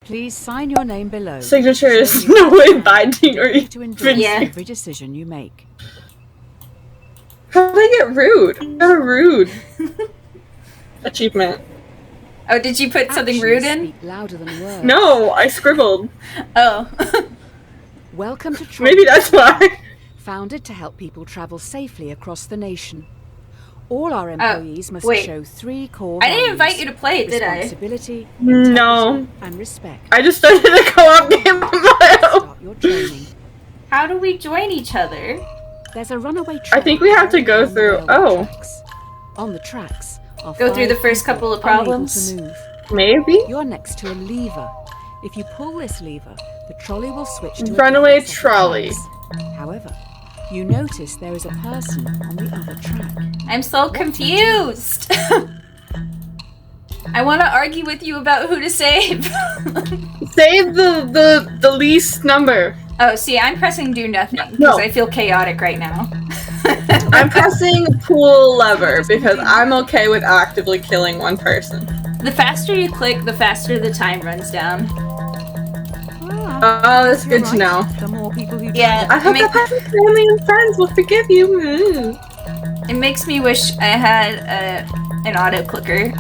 Please sign your name below. Signature is no way binding or you to endorse even. every decision you make. How did I get rude? I got a rude achievement. Oh, did you put something Actions rude in? speak louder than words. No, I scribbled. Oh. Welcome to Trolley Maybe that's why. Founded to help people travel safely across the nation. All our employees must show 3 core I didn't values: invite you to play it, did I? Responsibility, No. integrity, and respect. I just started a co-op game of my own. Start your training. How do we join each other? There's a runaway train. I think we have to go through. Oh, Tracks. On the tracks are Go through the 5 first people couple of unable problems? to move. maybe. You're next to a lever. If you pull this lever, the trolley will switch to a Runaway different set of trolley. tracks. However, you notice there is a person on the other track. I'm so confused. I want to argue with you about who to save. Save the least number. Oh, see, I'm pressing do nothing because No. I feel chaotic right now. I'm pressing pull lever because I'm okay with actively killing one person. The faster you click, the faster the time runs down. Oh, that's good to know. The more people who Yeah. I hope that person's family and friends will forgive you. It makes me wish I had an auto clicker.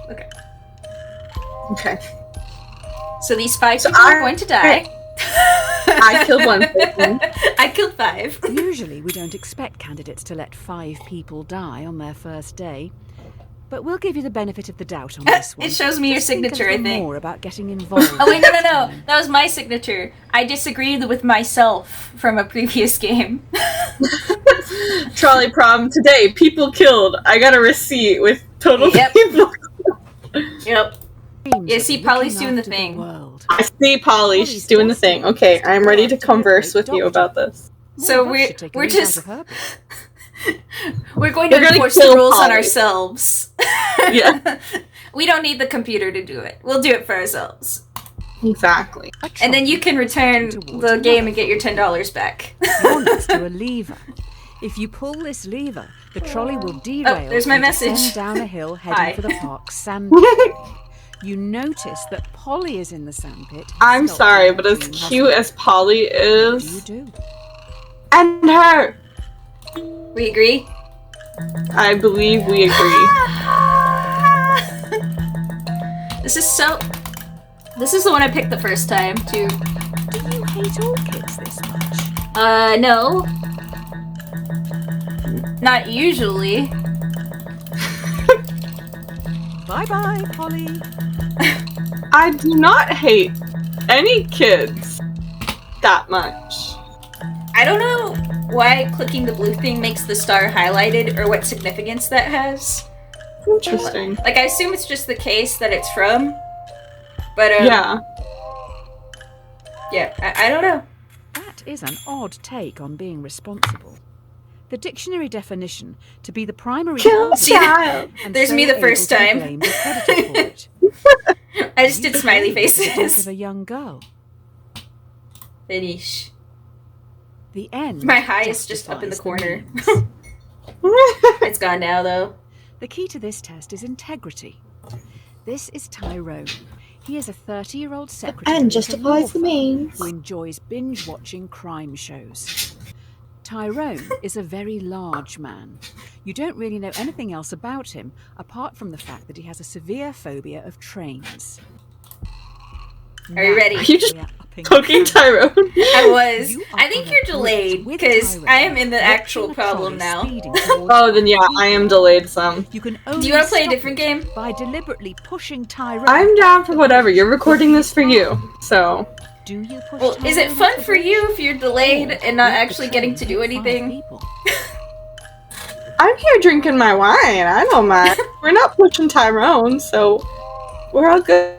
Okay. Okay. So these 5 So people are going to die. I killed one person. I killed 5. Usually we don't expect candidates to let 5 people die on their first day, but we'll give you the benefit of the doubt on this one. It shows me your Just think a signature, I little think. more about getting involved. Oh wait, no. That was my signature. I disagreed with myself from a previous game. Trolley problem today. People killed. I got a receipt with total Yep. people. Yep. Dreams Yeah, of see, looking Polly's doing the after thing. world. I see Polly. She's doing the thing. Okay, I'm ready to converse with you about this. So More of us should take a we're leaf just out of her book. we're going to We're gonna enforce the kill rules on Polly. ourselves. Yeah. We don't need the computer to do it. We'll do it for ourselves. Exactly. A And then you can return towards the the game and get your $10 back. You're next to a lever. If you pull this lever, the trolley will derail. there's my and descend message. down a hill heading Hi. for the park's sand. You notice that Polly is in the sandpit. I'm sculpting sorry, her but as dream cute husband. as Polly What do you is, do? and her, We agree? I believe we agree. This is the one I picked the first time, too. Do you hate all kids this much? No. Not usually. Bye-bye, Polly. I do not hate any kids that much. I don't know why clicking the blue thing makes the star highlighted or what significance that has. Interesting. Like, I assume it's just the case that it's from. But, Yeah. Yeah, I don't know. That is an odd take on being responsible. The dictionary definition to be the primary Kill cause child. and There's so me the able first to time. blame the predator for it. I just You did smiley behaved like the death faces. of a young girl. Finish. The end. My high is just up in the justifies corner. means. It's gone now, though. The key to this test is integrity. This is Tyrone. He is a 30-year-old secretary And at a justifies the law firm means. who enjoys binge-watching crime shows. Tyrone is a very large man. You don't really know anything else about him apart from the fact that he has a severe phobia of trains. Are you ready? Are you just We are upping poking the Tyrone? I was. You are I think on a you're bridge delayed with because Tyrone, I am in the watching actual a problem trolley now. speeding towards Oh, then yeah, I am delayed some. You can Do only you want to play a stop different it game? by deliberately pushing Tyrone. I'm down for whatever. You're recording this for you, so. Do you push Well, is it Tyrone fun off the for bridge? you if you're delayed Or and not let the actually getting to train do hit 5 anything? people? I'm here drinking my wine. I don't mind. We're not pushing Tyrone, so we're all good.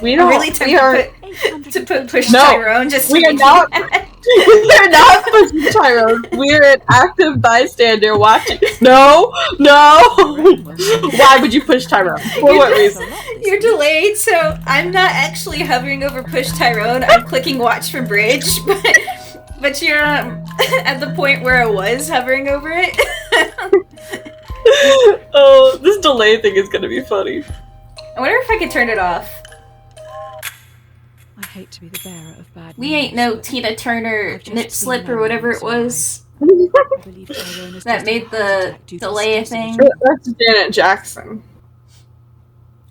We I'm don't. really we tempted are. to put push No, Tyrone just to we are make not. you mad. We're not pushing Tyrone. We're an active bystander watching. No, no. Why would you push Tyrone? For what reason? You're delayed, so I'm not actually hovering over push Tyrone. I'm clicking watch for bridge, but you're at the point where I was hovering over it. Oh, this delay thing is gonna be funny. I wonder if I could turn it off. I hate to be the bearer of bad We news, ain't no but Tina Turner I've just nip seen slip or an whatever it ambulance was. I believe Tyrone has That just made had a the heart attack due to delay a stress of thing. the That's Janet Jackson.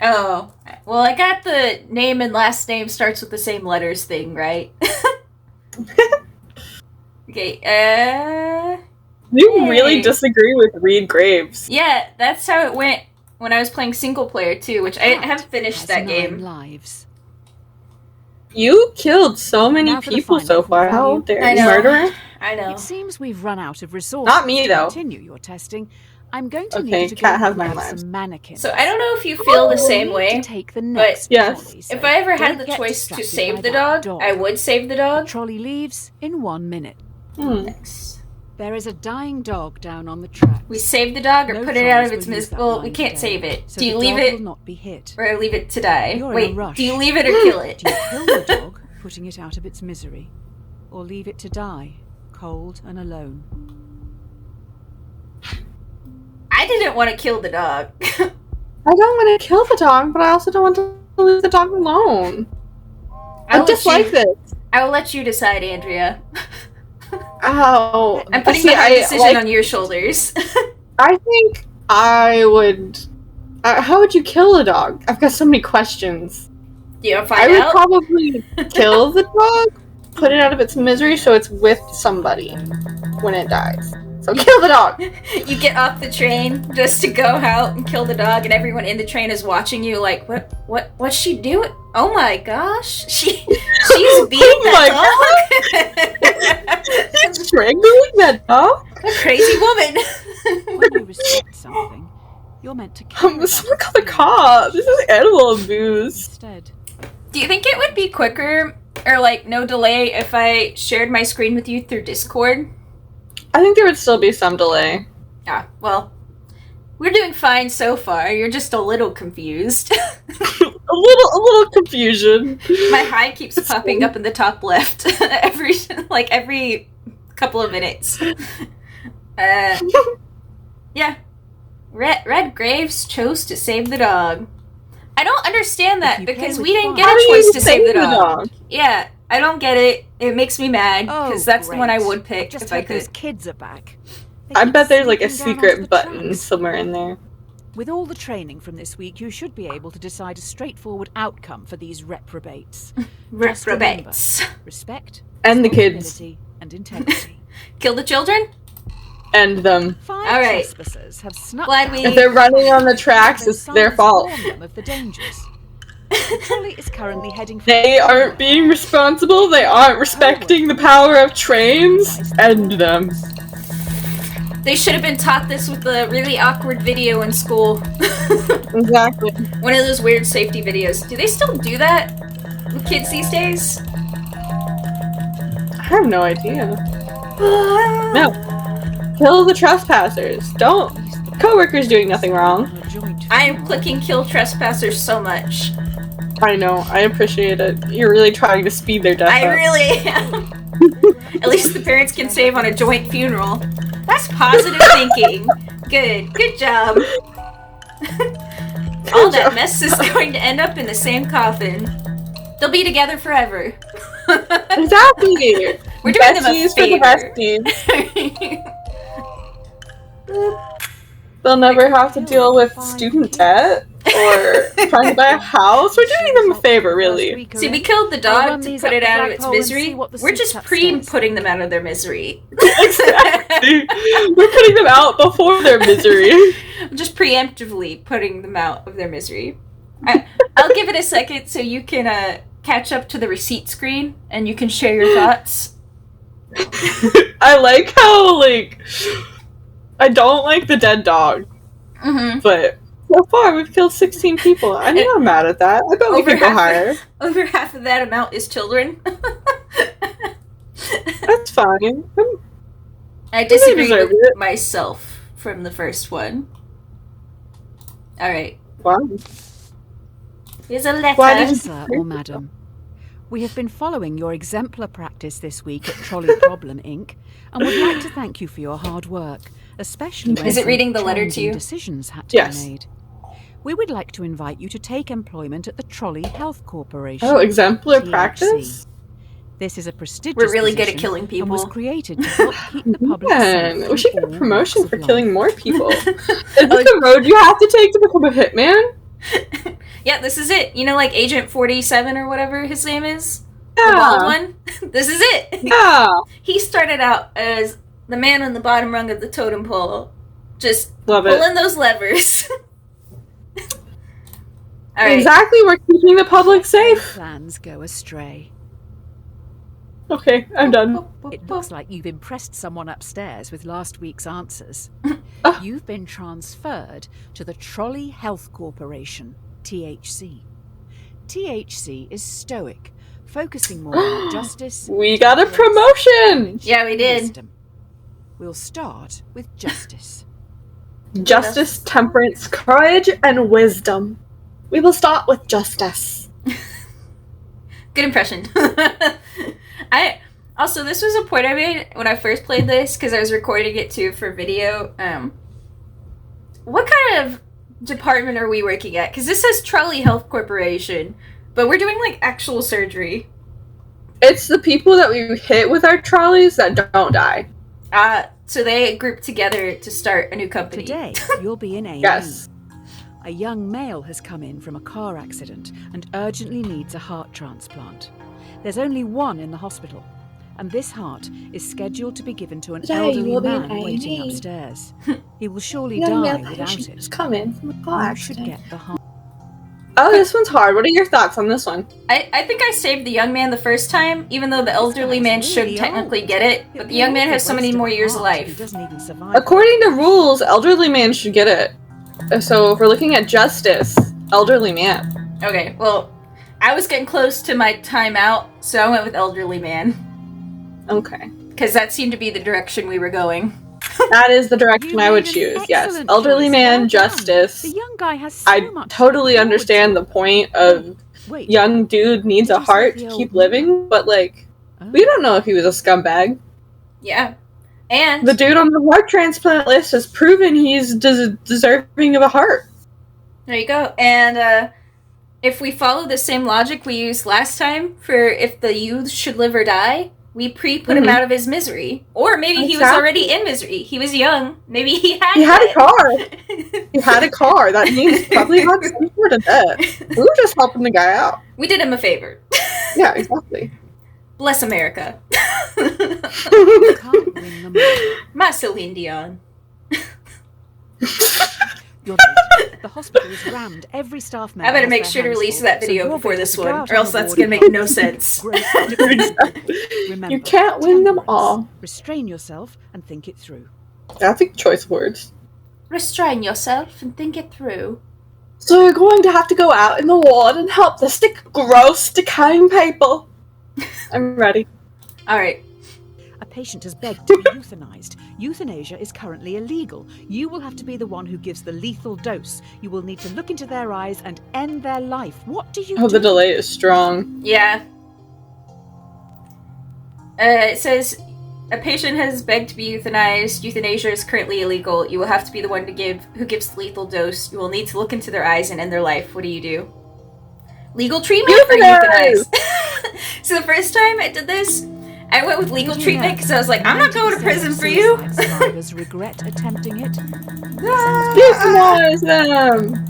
Oh, well, I got the name and last name starts with the same letters thing, right? Okay, You really Hey. disagree with Reed Graves. yeah, that's how it went when I was playing single player too, which I cat haven't finished has that 9 game. lives. You killed so many Now for the people final so far. How value. dare I you, know. murderer? I know. It seems we've run out of resources Not me, to though. continue your testing. I'm going to Okay, need you to cat go has and 9 grab lives. some mannequins. So I don't know if you feel the You will same need way. to take the next Yes. trolley, so If I ever had don't the get choice to distracted save by the that dog, I would save the The dog. trolley leaves in 1 minute. Thanks. There is a dying dog down on the tracks. We save the dog or No put it out of trolleys its will use misery. that Well, we line can't today, save it. so Do you the leave dog it will not be hit. or leave it to die? You're in a Wait, rush. do you leave it or kill it? Do you kill the dog, putting it out of its misery, or leave it to die, cold and alone? I didn't want to kill the dog. I don't want to kill the dog, but I also don't want to leave the dog alone. I dislike this. I will let you decide, Andrea. Ow. I'm putting See, the hard I decision like- on your shoulders. I think I would. How would you kill a dog? I've got so many questions. Do you want to I find would out? probably kill the dog, put it out of its misery so it's with somebody when it dies. So kill the dog! You get off the train just to go out and kill the dog, and everyone in the train is watching you like, what's she doing? Oh my gosh, she's beating that dog. She's strangling that dog? A crazy woman. When you respect something, you're meant to care about Someone its call the feelings. cops. This is animal abuse. Instead, Do you think it would be quicker or like no delay if I shared my screen with you through Discord? I think there would still be some delay. Ah, well, we're doing fine so far. You're just a little confused. A little confusion. My hi keeps popping up in the top left every couple of minutes. Yeah. Red Graves chose to save the dog. I don't understand that If you play because with we didn't fire- get How a do choice you to save the save dog. Yeah, I don't get it. It makes me mad because that's the one I great. would pick Just if I hope those could. kids are back. They I keep bet there's like a sneaking down onto the secret button tracks. somewhere in there. With all the training from this week, you should be able to decide a straightforward outcome for these reprobates. Just remember, Reprobates. respect, And the kids. responsibility, and integrity. Kill the children? And them. 5 All right. trespassers have snuck Glad down we- If they're running on the tracks, Those it's their signs fault. warn them of the dangers. The trolley is currently heading for They aren't being responsible, they aren't respecting the power of trains. End them. They should have been taught this with a really awkward video in school. Exactly. One of those weird safety videos. Do they still do that with kids these days? I have no idea. No. Kill the trespassers. Don't. Coworkers doing nothing wrong. I am clicking kill trespassers so much. I know. I appreciate it. You're really trying to speed their death I up. really am. At least the parents can save on a joint funeral. That's positive thinking. Good job. All that mess is going to end up in the same coffin. They'll be together forever. Exactly. We're doing them a Besties for the favor. besties. They'll never have to deal with student debt or trying to buy a house. We're doing them a favor, really. See, we killed the dog to put it out of its misery. We're just putting them out of their misery. Exactly. We're putting them out before their misery. Just preemptively putting them out of their misery. I'll give it a second so you can catch up to the receipt screen and you can share your thoughts. I like how, like, I don't like the dead dog, Mm-hmm. but so far we've killed 16 people. I'm not mad at that. I bet we could go higher. Over half of that amount is children. That's fine. I disagree deserve with it. myself from the first one. Alright. Wow. Here's a letter. Why did you- Sir or madam, We have been following your exemplar practice this week at Trolley Problem, Inc., and would like to thank you for your hard work, especially when Is it reading the letter to challenging you? decisions had to Yes. be made. We would like to invite you to take employment at the Trolley Health Corporation. Oh, exemplar THC. practice? This is a prestigious We're really good at position killing and was people. created to help keep the public Man, safe we should through get a all promotion walks for of killing life. more people. Is this the road you have to take to become a hitman? Yeah, this is it. You know, like Agent 47 or whatever his name is? Yeah. The bald one? This is it. Yeah. He started out as the man on the bottom rung of the totem pole, just Love it. pulling those levers. All right. Exactly, we're keeping the public safe. Plans go astray. Okay, I'm done. It looks like you've impressed someone upstairs with last week's answers. You've been transferred to the Trolley Health Corporation, THC. THC is stoic, focusing more on justice. We got a promotion! Yeah, we did. Wisdom. We'll start with justice. Justice, temperance, courage, and wisdom. We will start with justice. Good impression. Also, this was a point I made when I first played this, because I was recording it too for video. What kind of department are we working at? Because this says Trolley Health Corporation, but we're doing like actual surgery. It's the people that we hit with our trolleys that don't die. So they grouped together to start a new company. Today, you'll be in A&E. Yes. A young male has come in from a car accident and urgently needs a heart transplant. There's only one in the hospital, and this heart is scheduled to be given to an Today, you elderly will be in man waiting A&E. upstairs. He will surely Young die male without patient it. is coming from a car You should accident. get the heart. Oh, this one's hard. What are your thoughts on this one? I think I saved the young man the first time, even though the elderly guy's man should really technically old. get it, but the young man has so many more years of He life. doesn't even survive. According to rules, elderly man should get it. So if we're looking at justice, elderly man. Okay, well, I was getting close to my timeout, so I went with elderly man. Okay. Because that seemed to be the direction we were going. That is the direction You I would made an choose, yes. excellent Elderly choice. man, Well done. justice. The young guy has so I much to totally look forward understand to. the point of Wait, young dude needs Did a you say heart the to old keep man? living, but like, oh. we don't know if he was a scumbag. Yeah. And The dude on the heart transplant list has proven he's deserving of a heart. there you go. And if we follow the same logic we used last time for if the youth should live or die, we put him Mhm. out of his misery. Or maybe he was Exactly. already in misery. He was young. Maybe he had He had a debt. car. He had a car. That means he probably had some sort of debt. We were just helping the guy out. We did him a favor. Yeah, exactly. Bless America. You can't win them all. My Celine Dion. You're late. The hospital is rammed. Every staff member I better has make their sure to hands release full, that so video you're before going this to go one, out or on else the that's ward gonna make with no a sense. gross difficulty. Remember, You can't win them temperance. all. Restrain yourself and think it through. That's a choice of words. Restrain yourself and think it through. So you're going to have to go out in the ward and help the sick, gross, decaying people. I'm ready. Alright. A patient has begged to be euthanized. Euthanasia is currently illegal. You will have to be the one who gives the lethal dose. You will need to look into their eyes and end their life. What do you Oh, do? the delay is strong. Yeah. It says, a patient has begged to be euthanized. Euthanasia is currently illegal. You will have to be the one who gives the lethal dose. You will need to look into their eyes and end their life. What do? Legal treatment or Euthanize! euthanize? So the first time I did this, I went with legal Did you treatment know because I was like, I'm not going to 90% prison of for you. suicide survivors regret attempting it. Euthanize them!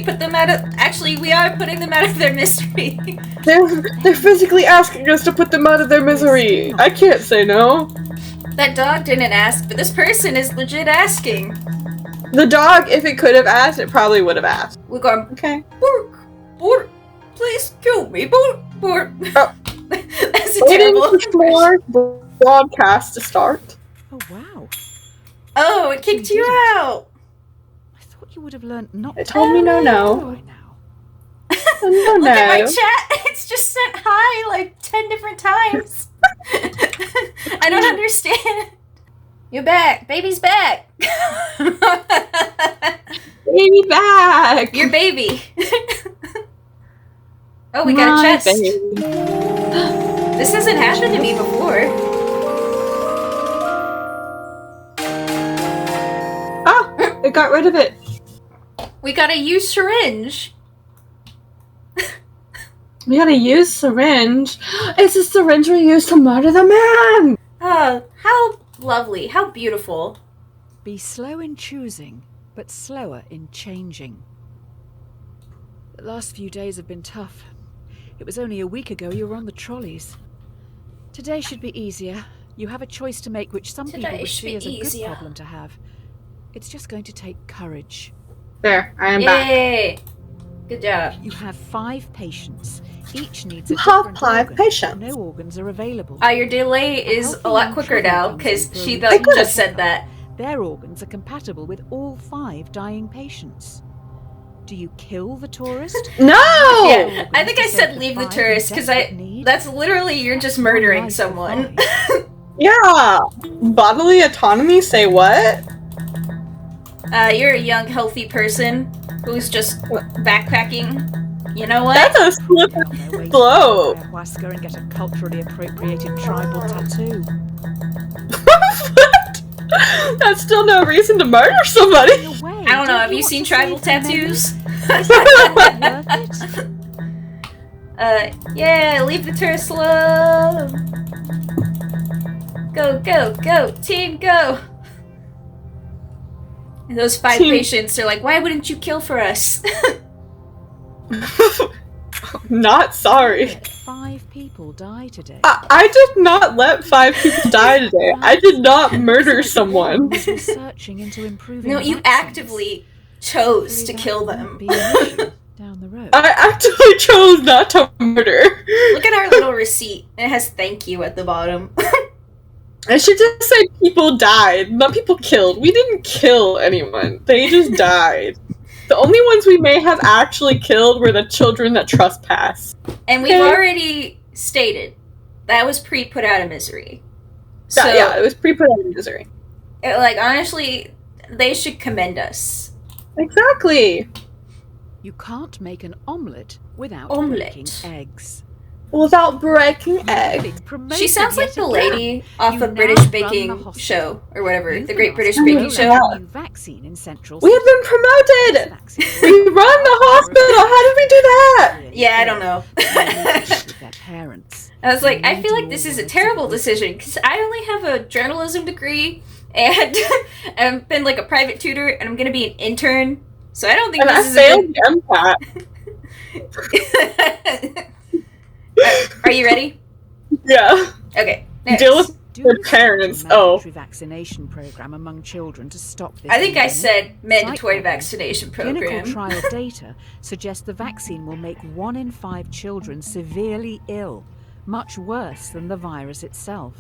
Put them out of... Actually, we are putting them out of their misery. They're physically asking us to put them out of their misery. I can't say no. That dog didn't ask, but this person is legit asking. The dog, if it could have asked, it probably would have asked. We're going, Okay. Bork, Bork, please kill me, Bork, Bork. Oh. That's a Waiting terrible for more broadcast to start. Oh, wow. Oh, it kicked you out. I thought you would have learned not It told me no. by now. No, Look at my no. chat. It's just sent hi like 10 different times. I don't understand. You're back. Baby's back. Baby back! Your baby. Oh, we got a chest. baby. This hasn't happened to me before. Ah, it got rid of it. We got a used syringe. We gotta use syringe. It's a syringe we used to murder the man. Oh, how lovely. How beautiful. Be slow in choosing, but slower in changing. The last few days have been tough. It was only a week ago you were on the trolleys. Today should be easier. You have a choice to make which some people would see as a good problem to have. It's just going to take courage. There, I am back. Yay! Good job. You have 5 patients. Each needs a You have different 5 organ. patients. No organs are available. Your delay is a lot quicker now, because she just said that. Their organs are compatible with all 5 dying patients. Do you kill the tourist? No! Yeah, I think I said leave the tourist, because that's literally, you're just murdering someone. Yeah! Bodily autonomy, say what? You're a young, healthy person who's just backpacking. You know what? That's a slippery slope. Ayahuasca and get a culturally appropriated tribal tattoo. What? That's still no reason to murder somebody. I don't know, have you seen tribal tattoos? Yeah, leave the tourist alone. Go, go, go, team, go. And those 5 patients are like, why wouldn't you kill for us? Not sorry. 5 people die today. I did not let 5 people die today. I did not murder someone. Researching into improving No, you vaccines. actively chose to kill them. Be an issue down the road. I actively chose not to murder. Look at our little receipt. It has thank you at the bottom. I should just say people died, not people killed. We didn't kill anyone. They just died. The only ones we may have actually killed were the children that trespassed. And we've already stated that was pre-put out of misery. So, Yeah, it was pre-put out of misery. Like, honestly, they should commend us. Exactly. You can't make an omelette without breaking eggs. Without breaking eggs. She sounds like the lady off a British baking show, or whatever, the Great British Baking Show. Vaccine in Central We have been promoted! We run the hospital! How did we do that? Yeah, I don't know. Their parents. I was like, I feel like this is a terrible decision, because I only have a journalism degree, and I've been like a private tutor, and I'm going to be an intern, so I don't think this is failed the MCAT. Are you ready? Yeah. Okay. Deal with their parents. Mandatory vaccination program among children to stop this. I think I said mandatory vaccination program. Clinical trial data suggests the vaccine will make 1 in 5 children severely ill, much worse than the virus itself.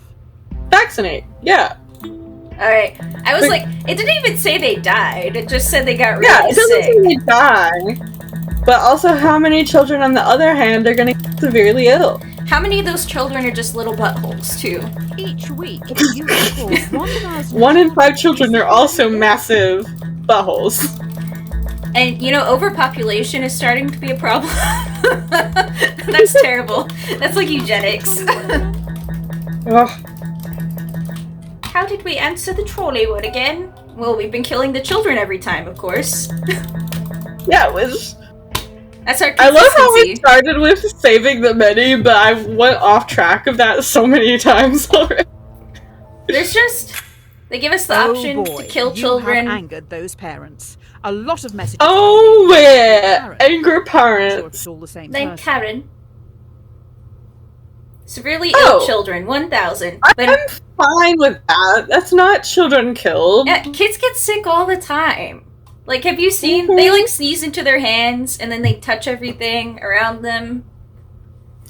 Vaccinate. Yeah. Alright. I was like, it didn't even say they died. It just said they got really it doesn't sick. say they die. But also, how many children, on the other hand, are going to get severely ill? How many of those children are just little buttholes, too? Each week, you record 1,000... 1 in 5 children are also massive buttholes. And, you know, overpopulation is starting to be a problem. That's terrible. That's like eugenics. Ugh. How did we answer the trolley one again? Well, we've been killing the children every time, of course. Yeah, it was... That's our I consistency. love how we started with saving the many, but I went off track of that so many times already. There's just... They give us the option to kill children. You have angered those parents. A lot of messages... Oh, yeah! Anger parents. Sure all the same Then person. Karen. Severely ill children, 1,000. I'm fine with that. That's not children killed. Yeah, kids get sick all the time. Like, have you seen? They, like, sneeze into their hands, and then they touch everything around them.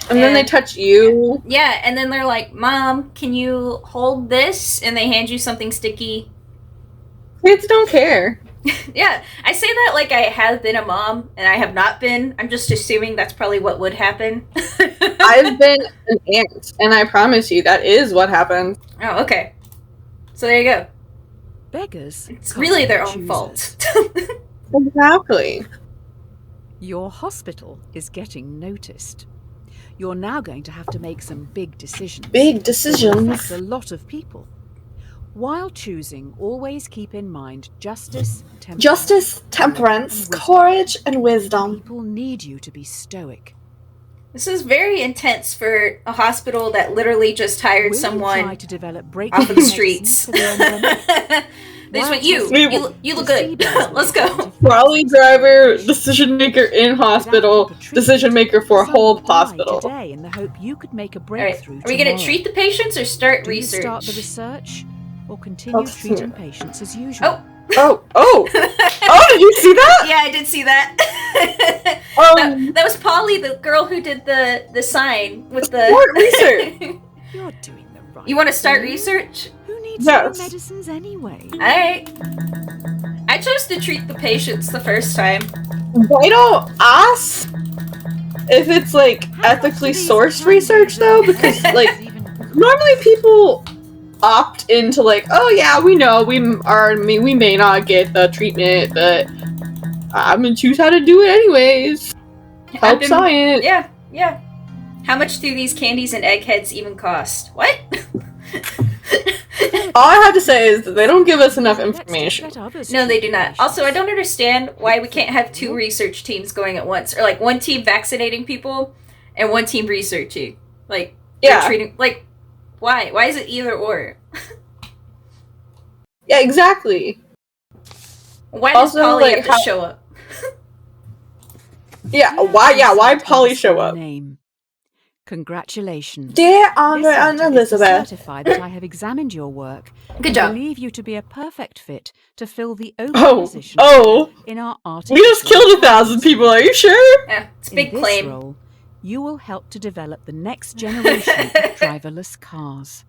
And then they touch you. Yeah, and then they're like, Mom, can you hold this? And they hand you something sticky. Kids don't care. Yeah, I say that like I have been a mom, and I have not been. I'm just assuming that's probably what would happen. I've been an aunt, and I promise you, that is what happened. Oh, okay. So there you go. Beggars. It's really their own fault. Exactly. Your hospital is getting noticed. You're now going to have to make some big decisions. Big That will affect decisions. a lot of people. While choosing, always keep in mind justice, Temperance, and courage, and wisdom. People need you to be stoic. This is very intense for a hospital that literally just hired Will you try someone to develop off breakthrough of the medicines streets. for the endemic? They just While went, you testing look good. placebos Let's go. Trolley driver, decision maker in hospital, Without proper decision treatment, maker for a some whole died hospital. Today, in the hope you could make a All right, breakthrough. are we gonna tomorrow. treat the patients or start Do you research? start the research, or continue Let's see. treating patients as usual? Oh, did you see that? Yeah, I did see that. That was Polly, the girl who did the sign with the What research? You're doing the right. You want to start thing. research? Who needs Yes. new medicines anyway? Alright. I chose to treat the patients the first time. Why don't ask if it's like ethically sourced research though? Because like normally people opt into like, oh yeah, we know we may not get the treatment, but I'm gonna choose how to do it anyways. Help science. Yeah. How much do these candies and eggheads even cost? What? All I have to say is that they don't give us enough information. No, they do not. Also, I don't understand why we can't have two research teams going at once, or like one team vaccinating people and one team researching. Like, Yeah. treating. Like, why? Why is it either or? Yeah, exactly. Why does Also, Polly like, have to how- show up? Yeah, why Polly show up? Name. Congratulations. Dear This Andrea and letter is to Elizabeth. certify that I have examined your work. Good and job. believe you to be a perfect fit to fill the open position in our artificial We just killed 1,000 intelligence. people, are you sure? Yeah, it's a In big this claim. role, you will help to develop the next generation of driverless cars.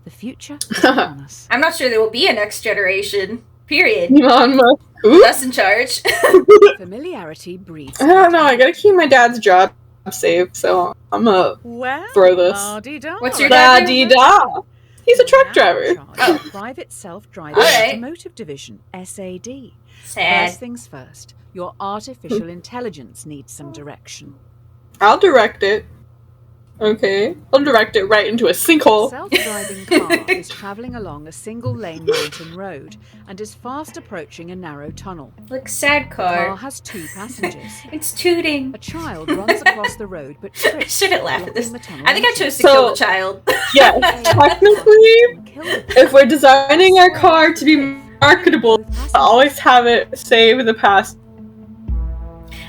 The future is upon us. I'm not sure there will be a next generation. Period. Elon Musk. Ooh. Us in charge. Familiarity breeds. I don't know, I gotta keep my dad's job safe, so I'm gonna Well, throw this. la-di-da. What's your dad do? Da-dee-da. He's a truck Now in driver. charge of the Private Self-Driving Alright. Automotive Division, SAD. Sad. First things first, your artificial intelligence needs some direction. I'll direct it. Okay. I'll direct it right into a A sinkhole. self-driving car is travelling along a single-lane mountain road and is fast approaching a narrow tunnel. Look, sad The car car. has two passengers. It's tooting. A child runs across the road but trips, Shouldn't laugh at this. blocking the tunnel I think I entrance. chose to kill the child. Yes, technically, Kill the if we're designing our car to be marketable, both passengers. I'll always have it save the past.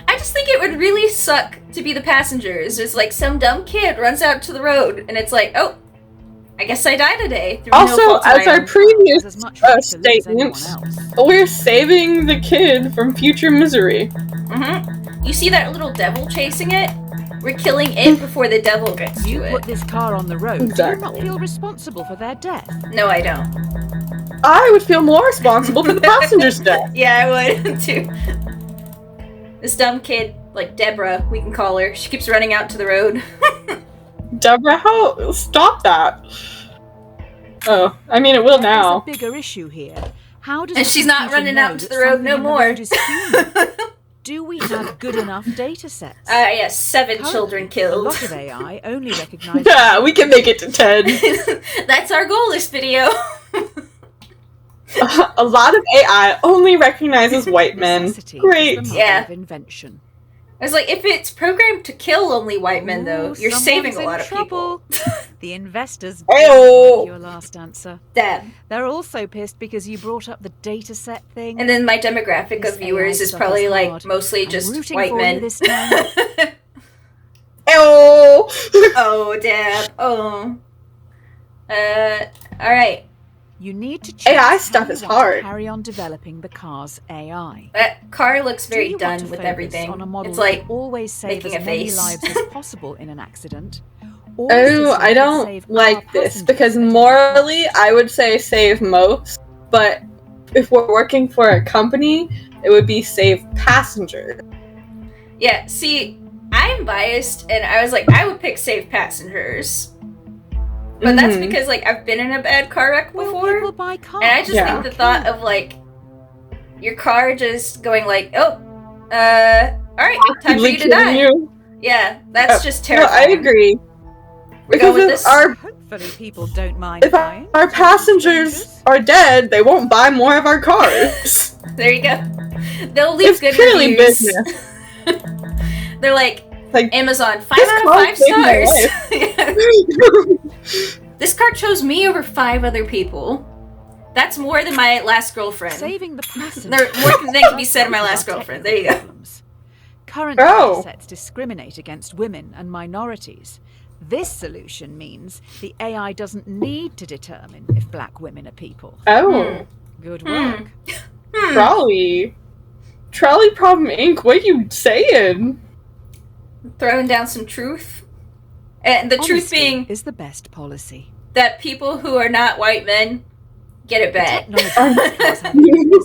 I just think it would really suck to be the passengers. It's like some dumb kid runs out to the road and it's like, oh, I guess I die today. Through no Also, fault of as my our own. previous There's as much right to lose as anyone statements, else. we're saving the kid from future misery. You see that little devil chasing it? We're killing it before the devil gets You to put it. this car on the road. Do you Exactly. not feel responsible for their death? No, I don't. I would feel more responsible for the passenger's death. Yeah, I would too. This dumb kid, like Deborah, we can call her. She keeps running out to the road. Deborah, how? Stop that. Oh, I mean, it will now. There's a bigger issue here. How does And a she's not computer running know out to that the road something no on the more. road is human? Do we have good enough data sets? Yes, 7 Currently, children A killed. lot of AI only recognizes. Yeah, we can make it to 10. That's our goal this video. A lot of AI only recognizes white men. Necessity is Great. the mother Yeah. of invention. I was like, if it's programmed to kill only white men, though, Ooh, you're saving a someone's lot in of trouble. people. The investors Ayo. like your last answer. Damn. They're also pissed because you brought up the data set thing. And then my demographic This of viewers AI is stuff probably is like hard. mostly I'm just rooting white for you men. this time. Oh. Oh, damn. Oh. Alright. You need to choose AI how stuff you is want to hard. carry on developing the car's AI. That car looks Do very you want done to with focus everything. on a model It's that like, will always save making as a many face. lives as possible in an accident. Or a system Oh, I that will save don't our like this passengers because at any morally, cost. I would say save most, but if we're working for a company, it would be save passengers. yeah, see, I'm biased, and I was like, I would pick safe passengers. But that's Mhm. because, like, I've been in a bad car wreck Will before. people buy cars? And I just Yeah. think the thought of like your car just going like, oh, Alright, time for you to die. Yeah, that's just terrifying. No, I agree. We're going with this? Hopefully people don't mind If our passengers are dead, they won't buy more of our cars. There you go. They'll leave good purely reviews. business. They're like Amazon, 5 this out of car 5 saved stars. This car chose me over 5 other people. That's more than my last girlfriend. Saving the passenger. More than can be said of my last girlfriend. There you go. Current data sets discriminate against women and minorities. This solution means the AI doesn't need to determine if black women are people. Oh. Good work. Trolley Problem Inc. What you saying? Throwing down some truth. And the truth Honesty being is the best policy. That people who are not white men get it bad. Is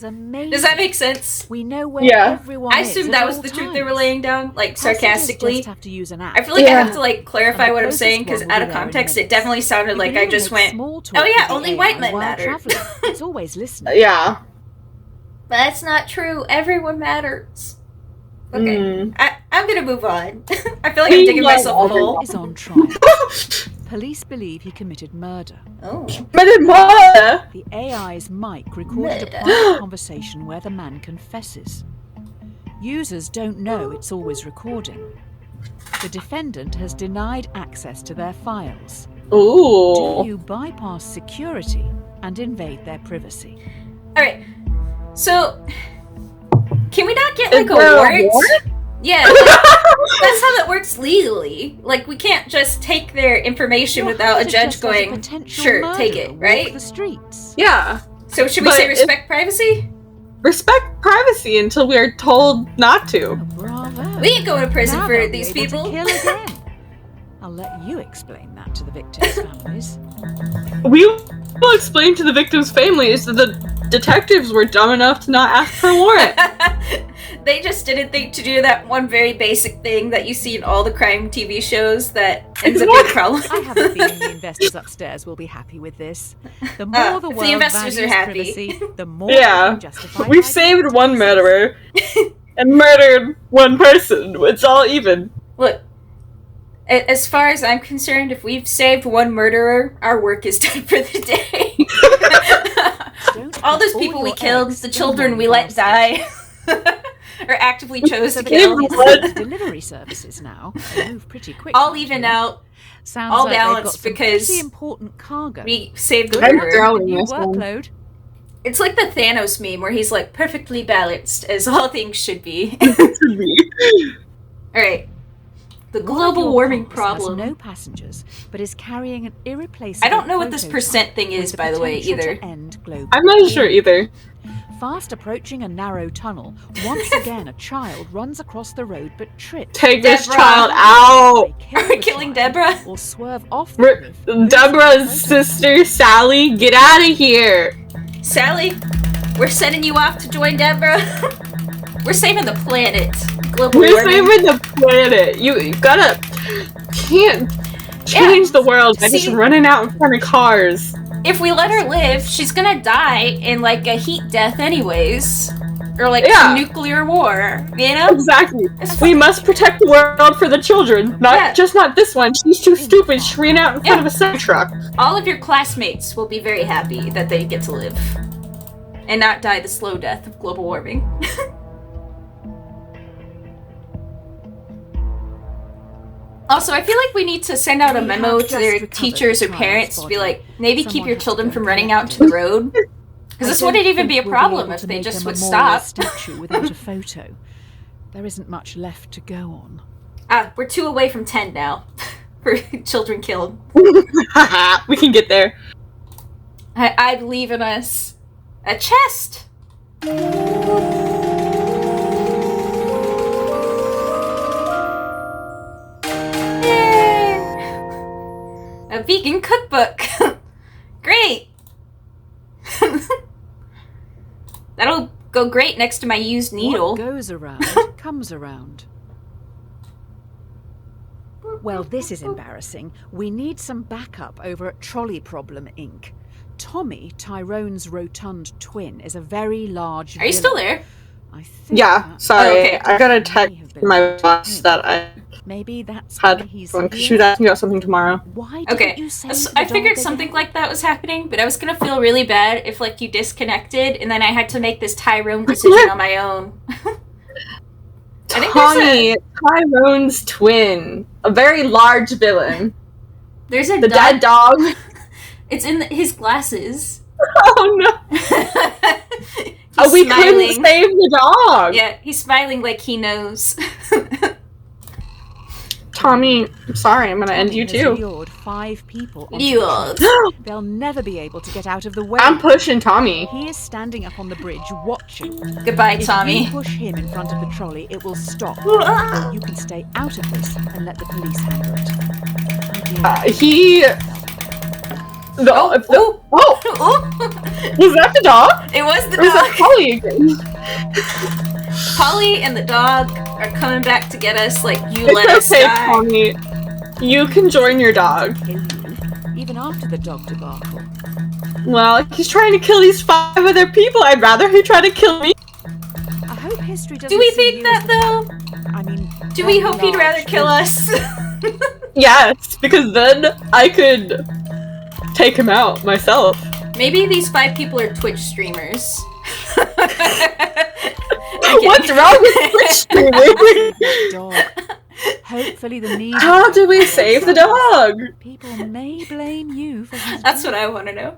amazing. Does that make sense? We know where everyone I is assumed at that was all the truth times. they were laying down, like sarcastically. Just have to use an app. I feel like I have to like clarify what I'm saying because out of context it definitely sounded like I just went, "Oh yeah, only white men matter." It's always listening. Yeah. But that's not true. Everyone matters. Okay, I'm gonna move on. I feel like I'm digging myself a hole. Is on trial. Police believe he committed murder. Oh. Committed murder? The AI's mic recorded a private conversation where the man confesses. Users don't know it's always recording. The defendant has denied access to their files. Ooh. Do you bypass security and invade their privacy? Alright, so can we not get like a warrant? Yeah, like, that's how that works legally. Like, we can't just take their information without a judge going, sure, take it, right? The streets. Yeah. So should we say respect privacy? Respect privacy until we are told not to. Oh, bravo. We ain't going to prison Now for they'll be these able people. to kill again. I'll let you explain that to the victims' families. We will explain to the victims' families that the detectives were dumb enough to not ask for a warrant. They just didn't think to do that one very basic thing that you see in all the crime TV shows that ends up being a problem. I have a feeling the investors upstairs will be happy with this. The more the if world the investors values are happy. privacy, the more they can justify We've saved one murderer and murdered one person. It's all even. Look, as far as I'm concerned, if we've saved one murderer, our work is done for the day. All those people we killed, the children we let die, or actively chose to kill. Delivery services now move pretty quickly. All even out, Sounds all like balanced they've got some because pretty important cargo. we saved the I'm murderer. drowning New this one. workload. It's like the Thanos meme where he's like perfectly balanced, as all things should be. Alright. The global warming problem. Has no passengers, but is carrying an irreplaceable. I don't know what this prototype percent thing is, with the by the way, potential either. to end global I'm not sure either. Fast approaching a narrow tunnel, once again a child runs across the road but trips. Take this Deborah. child out! They Are we the killing child Deborah? Or swerve off the cliff, losing Deborah's the sister, Sally, get out of here! Sally, we're sending you off to join Deborah. We're saving the planet. Global We're warming. saving the planet! You gotta... Can't change the world by just See- running out in front of cars. If we let her live, she's gonna die in like a heat death anyways. Or like Yeah. nuclear war, you know? Exactly. We must protect the world for the children. Not this one. She's too stupid. She ran out in front of a semi truck. All of your classmates will be very happy that they get to live. And not die the slow death of global warming. Also, I feel like we need to send out a memo to their teachers or parents to be like, maybe keep your children from running out into the road. Because this wouldn't even be a problem if they just would stop. Statue without a photo. There isn't much left to go on. We're 2 away from 10 now. For children killed. We can get there. I believe in us. A chest! A vegan cookbook. Great. That'll go great next to my used needle. What goes around comes around. Well, this is embarrassing. We need some backup over at Trolley Problem, Inc. Tommy, Tyrone's rotund twin, is a very large Are you still there? I think Yeah, that sorry. okay. I gotta may text have been my okay. boss. I gotta may text have been my about boss him. that I Maybe that's had why he's one because she was here. asking about something tomorrow. Why didn't Okay, you say so the I figured dog something again? like that was happening, but I was gonna feel really bad if like you disconnected and then I had to make this Tyrone decision on my own. I think Tommy, Tyrone's twin, a very large villain. there's a The dead dog. It's in his glasses. Oh no! He's We smiling. couldn't save the dog. Yeah, he's smiling like he knows. Tommy, I'm sorry. I'm gonna end you Has too. lured 5 people onto Lured. the train. They'll never be able to get out of the way. I'm pushing Tommy. He is standing up on the bridge watching. Goodbye, If Tommy. you push him in front of the trolley, it will stop. Or you can stay out of this and let the police handle it. Oh dear. He. Oh. Was that the dog? It was the Or was dog. that Polly again? Polly and the dog are coming back to get us. Like you let It's us okay, die. Tommy. You can join your dog. Kill you, even after the dog debacle. Well, he's trying to kill these 5 other people. I'd rather he try to kill me. I hope history doesn't Do we see think you that as though? I mean, Do we very hope he'd rather large kill us? Yes, because then I could take him out myself. Maybe these 5 people are Twitch streamers. What's wrong with Twitch streaming? dog. Hopefully the need. How do we save the dog? People may blame you for his That's what I want to know.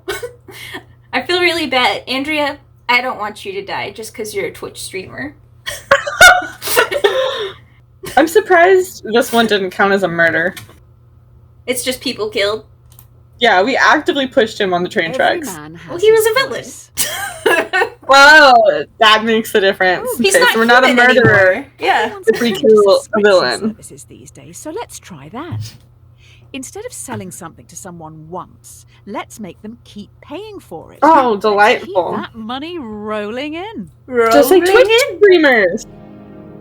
I feel really bad. Andrea, I don't want you to die just because you're a Twitch streamer. I'm surprised this one didn't count as a murder. It's just people killed. Yeah, we actively pushed him on the train Every tracks. man has Well, he was his a villain. price. Well, that makes a difference. He's Okay, not so we're not a human murderer. anymore. Yeah. Everyone's If we paying kill a subscription villain. services these days, so let's try that. Instead of selling something to someone once, let's make them keep paying for it. Oh, Let's delightful. keep that money rolling in. Just like Twitch streamers.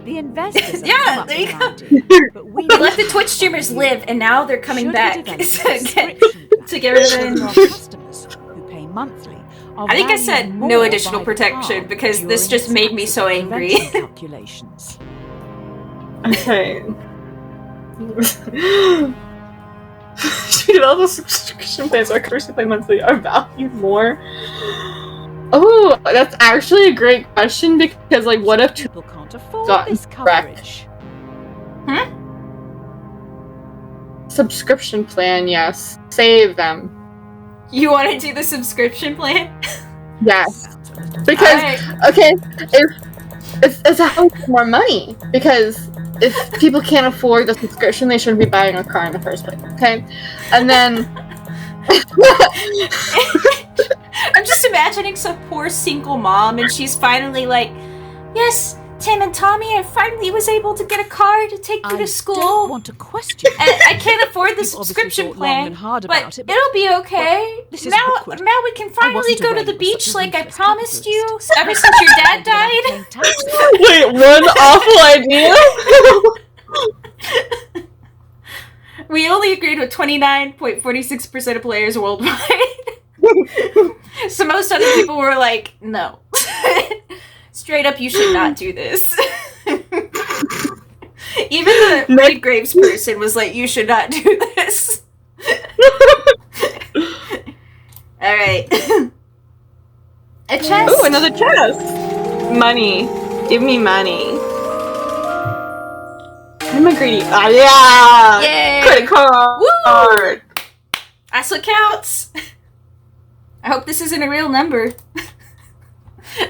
The investors have Yeah, come up there you with go. an idea, but we We let the Twitch streamers live, and now they're coming Should back we develop a to subscription plan to get rid of for it. our customers who pay monthly are I think I valued said more no additional by the protection car because this during just made me so accident angry. prevention calculations. Okay. Should we develop a subscription plan so our customers can play monthly are valued more? Oh, that's actually a great question because, like, what if People can't afford got this wrecked? coverage? subscription plan? Yes, save them. You want to do the subscription plan? Yes, Sounds a little because Alright. okay, if it's how we get more money because if people can't afford the subscription, they shouldn't be buying a car in the first place. Okay, and then. I'm just imagining some poor single mom, and she's finally like, "Yes, Tim and Tommy, I finally was able to get a car to take you I to school. don't want to question And I can't afford the You've obviously subscription thought long plan, and hard but about it, but it'll be okay. this is now awkward. we can finally wasn't go to aware the you were beach such a like I ruthless promised you capitalist. ever since your dad You're gonna be died." paying taxes. Wait, one awful idea? We only agreed with 29.46% of players worldwide. So most other people were like, no. Straight up, you should not do this. Even the Red Graves person was like, you should not do this. Alright. A chest. Ooh, another chest! Money. Give me money. I'm a greedy. Ah, yeah! Yay! Credit card! Woo! That's what counts. I hope this isn't a real number.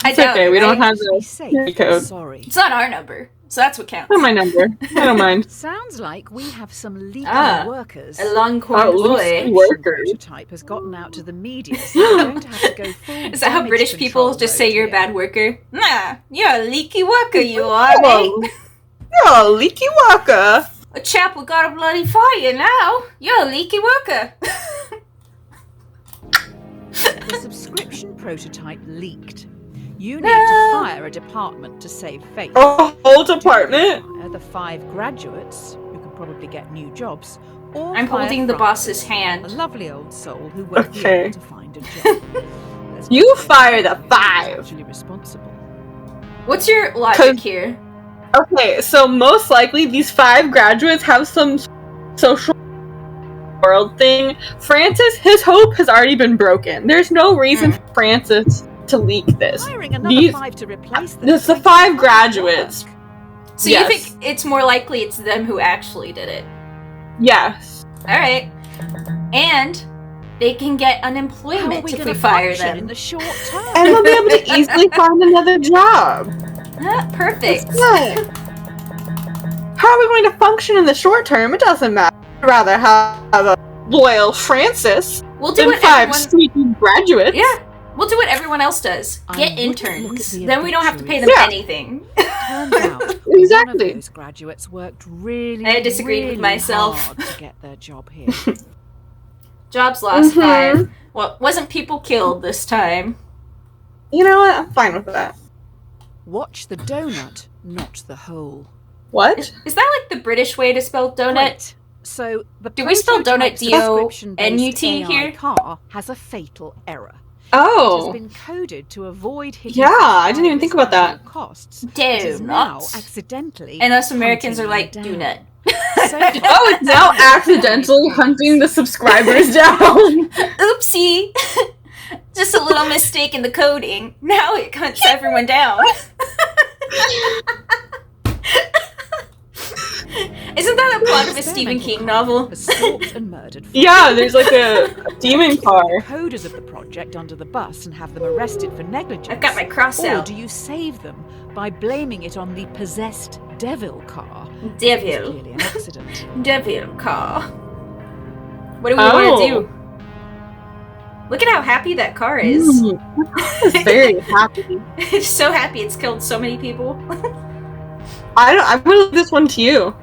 I It's doubt okay, it, we don't right? have Be the safe. code. Sorry. It's not our number, so that's what counts. Not my number. I don't mind. Sounds like we have some leaky Ah, workers. A long Oh, corn loose boy. workers. Prototype has gotten out to the media, so we're going to have to go full Is that how damage British people control just say mode you're a here. bad worker? Nah, you're a leaky worker, you are, mate. Oh, you're a leaky walker. A chap who got a bloody fire now. You're a leaky worker. The subscription prototype leaked. You need No. to fire a department to save face. A whole department? Fire the 5 graduates, who can probably get new jobs, or I'm fire holding the Francis, boss's a hand. lovely old soul who won't be Okay. able to find a job. There's You no fire the who's 5. actually responsible. What's your logic here? Okay, so most likely these 5 graduates have some social world thing. Francis, his hope has already been broken. There's no reason for Francis to leak this. Hiring another 5 to replace them. It's the 5 graduates. So you think it's more likely it's them who actually did it? Yes. Alright. And they can get unemployment if we fire them. In the short term? And they'll be able to easily find another job. Perfect. How are we going to function in the short term? It doesn't matter. I'd rather have a loyal Francis than 5 sneaky graduates. Yeah. We'll do what everyone else does. Get interns. Then we don't have to pay them anything. Turns out exactly. One of those graduates worked really, I disagreed with myself. hard to get their job here. Jobs lost 5. Well, wasn't people killed this time. You know what? I'm fine with that. Watch the donut, not the hole. What? Is that like the British way to spell donut? Right. So the do we spell donut D-O-N-U-T here? Car has a fatal error. Oh. It has been coded to avoid hitting. Yeah, I didn't even think about that. Costs. It is now accidentally. And us Americans are like, do nut. Oh, it's now accidentally hunting the subscribers down. Oopsie. Just a little mistake in the coding. Now it hunts everyone down. Isn't that a plot of a Stephen King novel? Assault and murdered. Yeah, there's like a demon car. Coders of the project under the bus and have them arrested for negligence. I've got my cross out. Or do you save them by blaming it on the possessed devil car? Devil. Clearly an accident. Devil car. What do we want to do? Look at how happy that car is. It's very happy. It's so happy it's killed so many people. I'm gonna leave this one to you.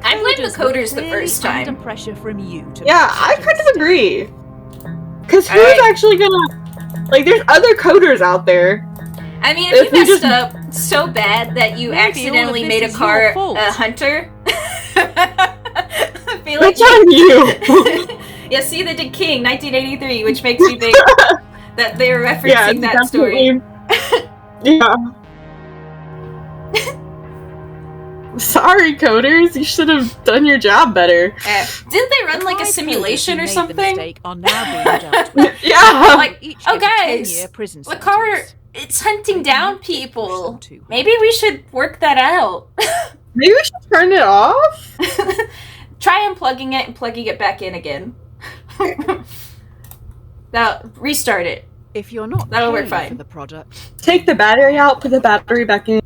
I blamed the coders the first time. Under pressure from you to I kind of agree. Because who's actually gonna... Like, there's other coders out there. I mean, if you messed up so bad that you accidentally made a car a hunter... I feel like That's on you! Yeah, see, they did King, 1983, which makes me think that they're referencing that story. Yeah. Sorry, coders. You should have done your job better. Didn't they run like a simulation or something? Yeah. Like, oh guys, the car, it's hunting down people. Maybe we should work that out. Maybe we should turn it off? Try unplugging it and plugging it back in again. Now, restart it. If you're not that'll work fine. For the product. Take the battery out, put the battery back in.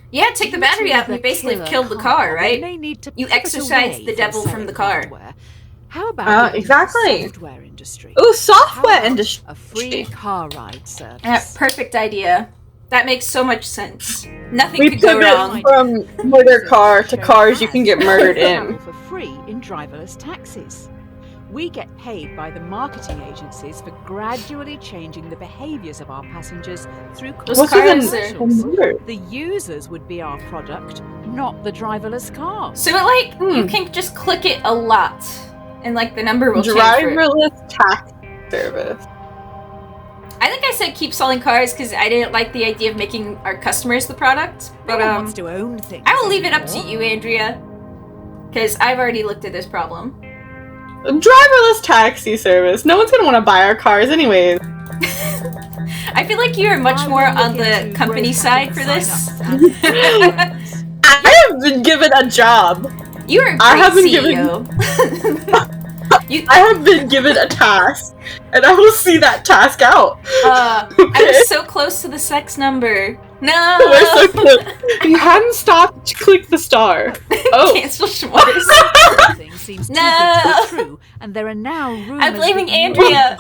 Yeah, take the battery out and you basically killed the car, right? You exorcised the devil from the car. How about exactly. Software industry? Ooh, software industry. A free car ride service. Perfect idea. That makes so much sense. Nothing could go wrong. From murder car to cars you can get murdered in. For free in driverless taxis. We get paid by the marketing agencies for gradually changing the behaviors of our passengers through commercials. The users would be our product, not the driverless car. So you can just click it a lot, and like the number will change. Driverless taxi service. I think I said keep selling cars because I didn't like the idea of making our customers the product. But no one wants to own things. I will leave it up to you, Andrea, because I've already looked at this problem. Driverless taxi service. No one's gonna want to buy our cars anyways. I feel like you're much more on the company side for this. I have been given a job. You're a great CEO. I have been given a task, and I will see that task out. I was so close to the sex number. No! We're so close. You hadn't stopped to click the star. Oh. Cancel Schwartz. Seems too good to be true, and there are now rumors. I'm blaming Andrea.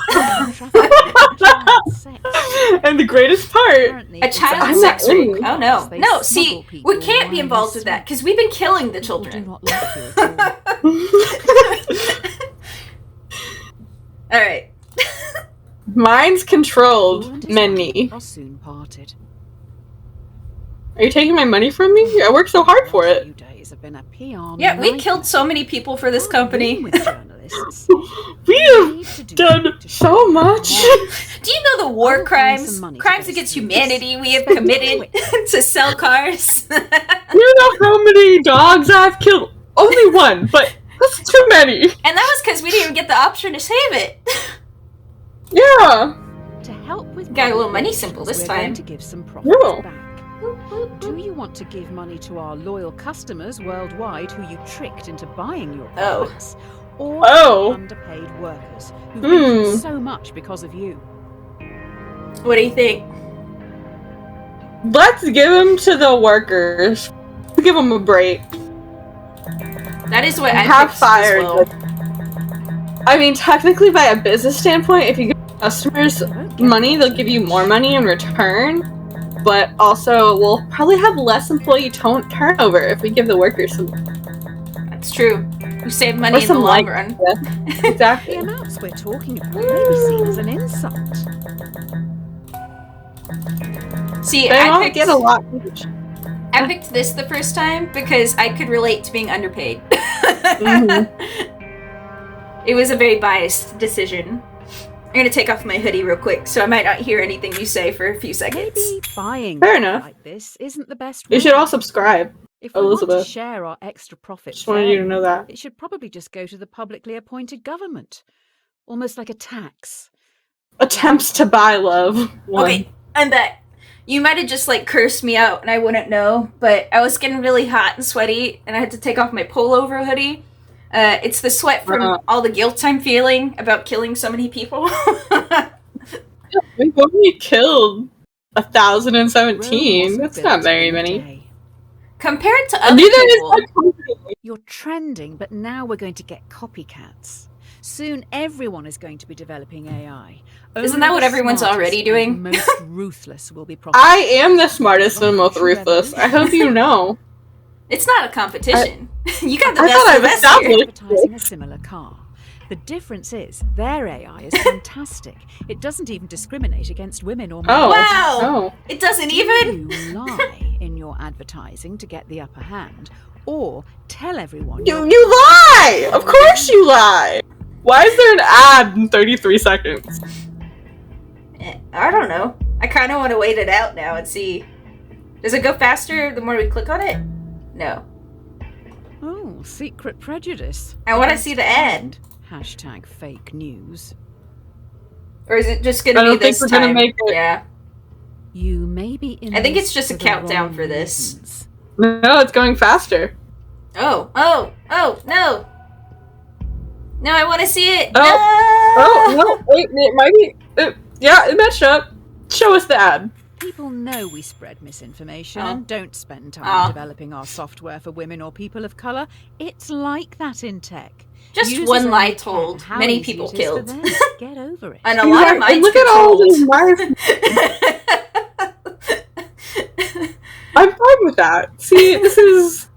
And the greatest part, a child sex ring. Oh no, no! See, we can't be involved with that because we've been killing the children. All right. Mine's controlled. Many. Soon parted. Are you taking my money from me? I worked so hard for it. Yeah, we killed so many people for this company. capitalists. We have done so much. Do you know the war I'll find some crimes, money to crimes go against through humanity we have Spend it committed quick. to sell cars? You know how many dogs I've killed? Only one, but that's too many. And that was because we didn't even get the option to save it. Yeah. To help with Got a little money money simple this we're time. going to give some profits Yeah. back. Do you want to give money to our loyal customers worldwide who you tricked into buying your products? Or Oh. underpaid workers who've been through Hmm. so much because of you? What do you think? Let's give them to the workers. Give them a break. That is what I Have picked as fired. well. I mean, technically, by a business standpoint, if you give customers money, they'll give you more money in return. But also, we'll probably have less employee turnover if we give the workers some. That's true. We save money Or in the some long light. run. The Exactly. amounts we're talking about may be seen as an insult. See, They I won't picked, get a lot each. I picked this the first time because I could relate to being underpaid. Mhm. It was a very biased decision. I'm gonna take off my hoodie real quick, so I might not hear anything you say for a few seconds. Maybe buying Fair stuff enough. like this isn't the best You way. should all subscribe. If we want Elizabeth. to share our extra profits, Just wanted you to know that. it should probably just go to the publicly appointed government, almost like a tax. Attempts to buy love. One. Okay, I'm back. You might have just like cursed me out and I wouldn't know, but I was getting really hot and sweaty and I had to take off my pullover hoodie. It's the sweat from all the guilt I'm feeling about killing so many people. We've only killed 1,017. Rome That's wasn't not built very in a many. day. Compared to other Neither is people, my company. You're trending, but now we're going to get copycats. Soon everyone is going to be developing AI. Isn't that Only what the everyone's smartest already and doing? Most ruthless will be I am the smartest and most ruthless. I hope you know. it's not a competition. You got the I best thought of I've the best here. established- advertising a similar car. The difference is their AI is fantastic. It doesn't even discriminate against women or men. Oh. Wow! Oh. It doesn't Do even? you lie in your advertising to get the upper hand, or tell everyone You lie! Of course you lie! Why is there an ad in 33 seconds? I don't know. I kind of want to wait it out now and see. Does it go faster the more we click on it? No. Oh, secret prejudice. I want to see the ad. Hashtag fake news. Or is it just going I to don't be think this we're time? gonna make it. Yeah. You may be in I think this it's just a for the countdown wrong for this. reasons. No, it's going faster. Oh, no. No, I want to see it. Oh, no, wait, it might be. Yeah, it matched up. Show us the ad. People know we spread misinformation Oh. and don't spend time Oh. developing our software for women or people of colour. It's like that in tech. Just Users one only lie care told, how many easy people it is for killed. them to get over it. And a lot of minds look at all controlled. these minds. I'm fine with that. See, this is.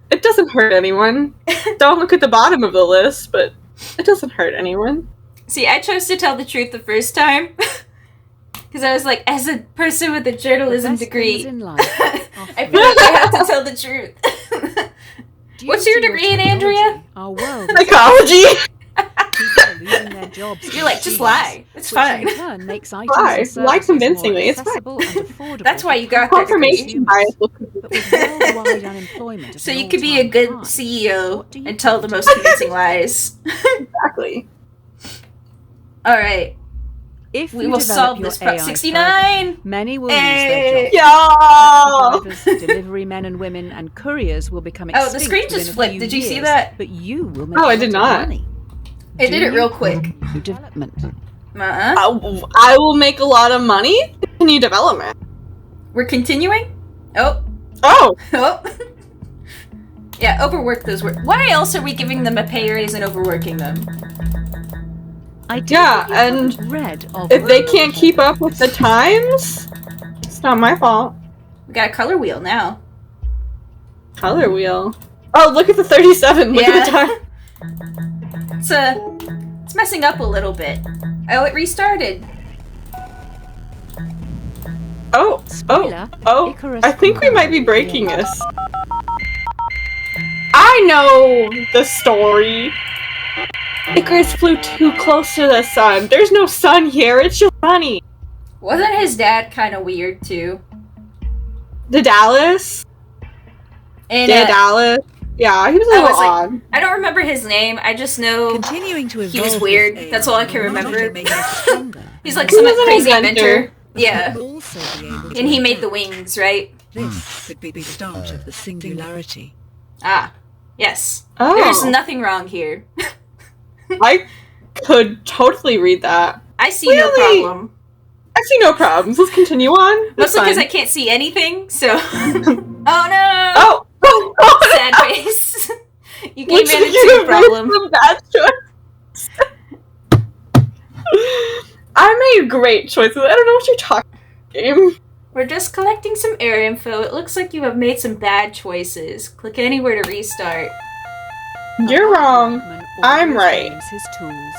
It doesn't hurt anyone. Don't look at the bottom of the list, but it doesn't hurt anyone. See, I chose to tell the truth the first time. Because I was like, as a person with a journalism The best things degree, in life I feel like I have to tell the truth. What's your Due to degree in, technology, Andrea? Our world is Psychology! people are losing their jobs. You're like, just to lie. It's which fine. in turn makes items Lie. and Lie services convincingly, more it's fine. accessible and affordable That's why for you got that Confirmation degree. bias. But with worldwide unemployment at So an you could be a all-time good high, CEO what do you and tell the do? most convincing lies. Exactly. Alright, If we you will develop solve your this problem. AI 69! further, many will Hey. lose their jobs. Yo! Drivers, delivery men and women, and couriers will become extinct Oh, the screen within just a flipped. few Did you see years, that? But you will make Oh, I a did lot of not. money. It did Do it real you? quick. New development. Uh-huh. I will make a lot of money. Continue development. We're continuing? Oh. Oh! Oh. Yeah, overwork those work. Why else are we giving them a pay raise and overworking them? I take Yeah, it you and haven't read of If they can't keep up with the times, it's not my fault. We got a color wheel now. Color wheel. Oh, look at the 37. Look at the Yeah. time. It's messing up a little bit. Oh, it restarted. Oh, Spoiler, oh. Icarus I think we Problem might be breaking will- this. I know the story. Icarus flew too close to the sun. There's no sun here. It's just sunny. Wasn't his dad kind of weird too? The Dallas? And Dallas? Yeah, he was a little odd. I don't remember his name. I just know Continuing to he was evolve weird. his That's all I can AI remember. will make us stronger. He's like He some was an crazy inventor. inventor. Yeah. We'll also be able to And he made the adapt. wings, right? This could be the start of the singularity. Ah, yes. Oh. There's nothing wrong here. I could totally read that. I see no Really? problem. I see no problems. Let's continue on. That's Mostly because I fine. can't see anything, so... Oh no! Oh! Oh, God! Sad face. You gave Which me an you attitude made problem. some bad choice. I made great choices. I don't know what you're talking about, game. We're just collecting some air info. It looks like you have made some bad choices. Click anywhere to restart. You're wrong. Hackman I'm always right. blames his tools.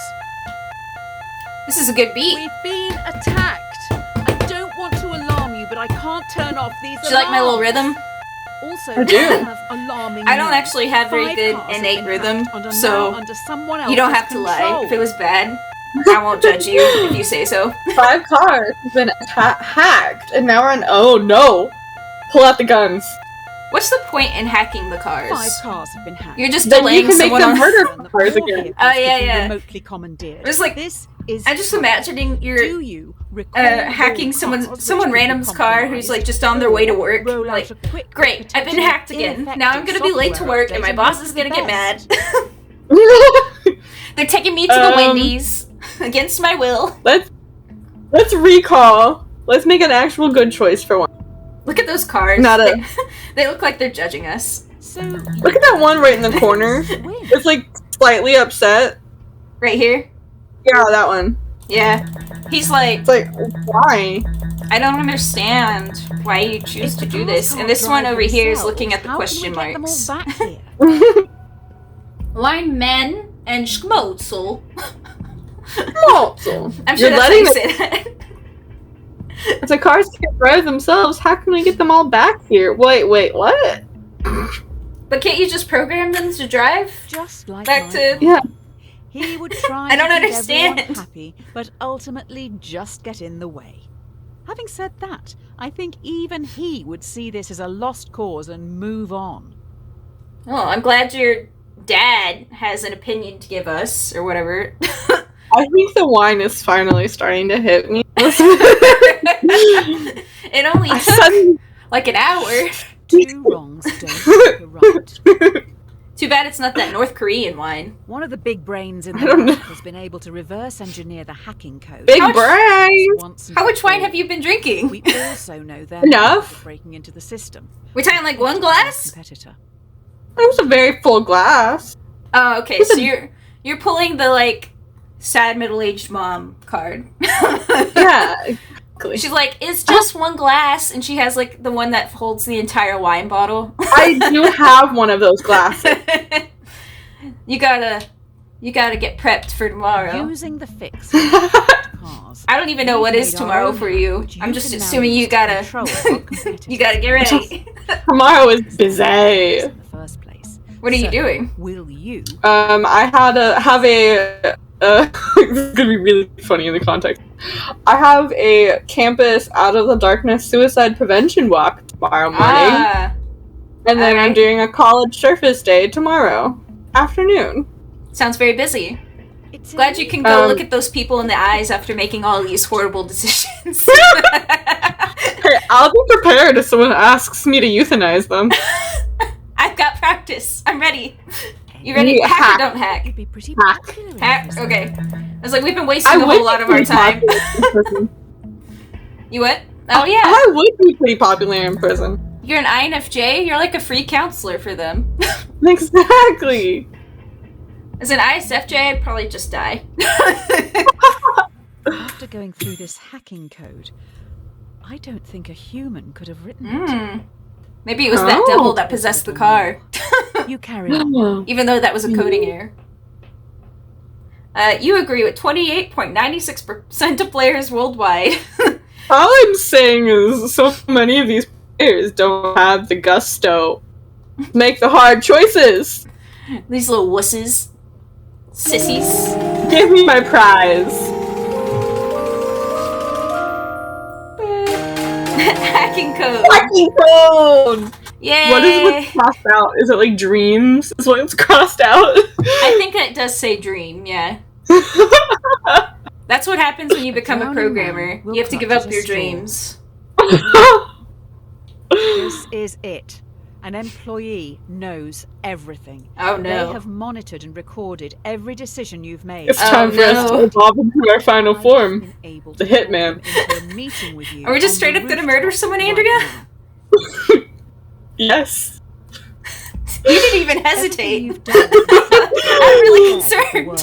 This is a good beat. We've been attacked. I don't want to alarm you, but I can't turn off these Do you like my little alarms. rhythm? Also, I do. have alarming I don't news. actually have very 5 good cars have innate been rhythm, hacked and are so now under someone you don't else's have to lie. control. If it was bad, I won't judge you if you say so. 5 cars have been hacked, and now we're on. Oh no! Pull out the guns. What's the point in hacking the cars? 5 cars have been hacked. You're just Then you delaying can make someone them on... murder And the cars four again. vehicles Oh, yeah, could be yeah. remotely commandeered. It's like- This is I'm just fun. imagining Do you're you recall hacking all someone cars someone which could be random's car who's compromised? like just on their way to work. Roll Like, out a quick, great, I've been potentially hacked again. Now I'm gonna be late to ineffective work and my software boss update is gonna to get make mad. the They're taking me to the Wendy's against my will. Let's recall. Let's make an actual good choice for one. Look at those cars. Not a- They look like they're judging us. So Look at that one right in the corner. win. It's like slightly upset. Right here. Yeah, that one. Yeah. He's like, It's like, why? I don't understand why you choose If to the do cars this. can't And this one drive over here is themselves, looking at the how question can we get them marks. all back here? Linemen and schmotzel. Also, I'm sure you're that's how letting you them, say that. if the cars can't drive themselves, how can we get them all back here? Wait, what? But can't you just program them to drive? Just like Back my to- father. Yeah. He would try I don't to keep understand. everyone happy, but ultimately just get in the way. Having said that, I think even he would see this as a lost cause and move on. Oh, I'm glad your dad has an opinion to give us, or whatever. I think the wine is finally starting to hit me. It only I took suddenly- like an hour. 2 wrongs don't make a right. Too bad it's not that North Korean wine. One of the big brains in I the don't know. lab has been able to reverse engineer the hacking code. Big How much- brain! once and How much for wine all. have you been drinking? We also know they're Enough. breaking into the system. We're talking like one Our glass? competitor. It was a very full glass. Oh, okay. So you're pulling the like sad middle-aged mom card. Yeah, exactly. She's like, it's just one glass, and she has like the one that holds the entire wine bottle. I do have one of those glasses. You gotta get prepped for tomorrow. Using the fix for cars. I don't even know what is tomorrow for you. Which I'm just can now assuming you use to gotta control our competitors you gotta get ready. Tomorrow is busy. in the first place. What are you So, doing? Will you? I have a. This is gonna be really funny in the context. I have a campus out of the darkness suicide prevention walk tomorrow morning, Ah, and then I'm alright. doing a college surface day tomorrow afternoon. sounds very busy. It's Glad you can go Um, look at those people in the eyes after making all these horrible decisions. Hey, I'll be prepared if someone asks me to euthanize them. I've got practice. I'm ready. You ready? You Hack hack. or don't hack? You'd be pretty Hack. popular in Hack. this Okay. area. I was like, we've been wasting a whole lot of our time. You what? Oh yeah. I would be pretty popular in prison. You're an INFJ. You're like a free counselor for them. Exactly. As an ISFJ, I'd probably just die. After going through this hacking code, I don't think a human could have written it. Hmm. Maybe it was that Oh. devil that possessed the car. You carry on. Even though that was a coding error. You agree with 28.96% of players worldwide. All I'm saying is so many of these players don't have the gusto to make the hard choices. These little wusses. Sissies. Give me my prize. Hacking code. Hacking code! Yay! What is what's crossed out? Is it like dreams? Is what's crossed out? I think it does say dream, yeah. That's what happens when you become a programmer. You have to give up your dreams. This is it. An employee knows everything. Oh no. They have monitored and recorded every decision you've made. It's time for us to evolve into our final form. The hitman. Are we just straight up gonna murder someone, Andrea? Yes. You didn't even hesitate. I'm really concerned.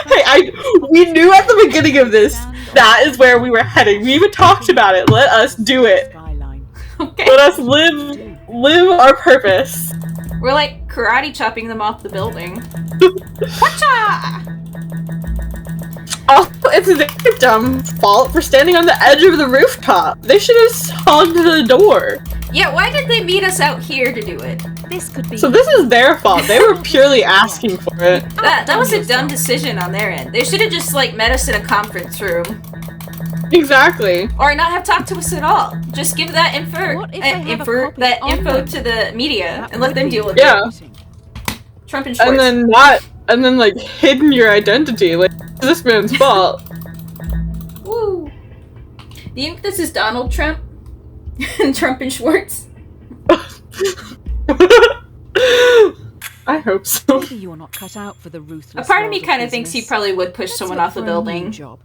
Hey, we knew at the beginning of this that is where we were heading. We even talked about it. Let us do it. Okay. Let us live our purpose. We're like karate chopping them off the building. Whatcha! Also, it's their dumb fault for standing on the edge of the rooftop. They should have hogged the door. Yeah, why did they meet us out here to do it? This could be. So this is their fault. They were purely asking for it. That was a dumb decision on their end. They should have just like met us in a conference room. Exactly. Or not have talked to us at all. Just give that info to the media and let them deal with it. Trump and Schwartz. And then like hidden your identity. Like, it's this man's fault. Woo. Do you think this is Donald Trump? And Trump and Schwartz? I hope so. Maybe you're not cut out for the ruthless. A part of me kind of thinks he probably would push someone off the building. Job.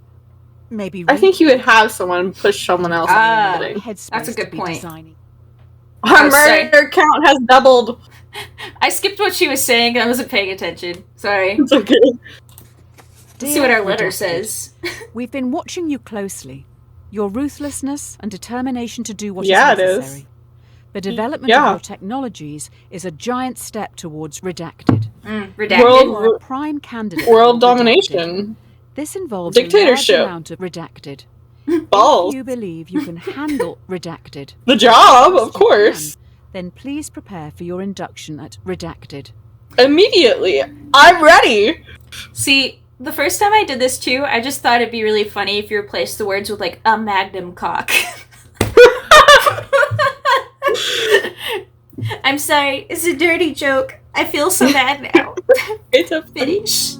Maybe I think he would have someone push someone else off the building. That's a good point. Our murder count has doubled. I skipped what she was saying. I wasn't paying attention. Sorry. It's okay. Let's see what our letter says. We've been watching you closely. Your ruthlessness and determination to do what is necessary. The development of your technologies is a giant step towards redacted. Redacted? You are a prime candidate. World domination. This involves dictatorship. A large amount of redacted. Balls. If you believe you can handle redacted, the job, of course. Then please prepare for your induction at redacted. Immediately. I'm ready. See, the first time I did this too, I just thought it'd be really funny if you replaced the words with like a magnum cock. I'm sorry, it's a dirty joke. I feel so bad now. It's a finish.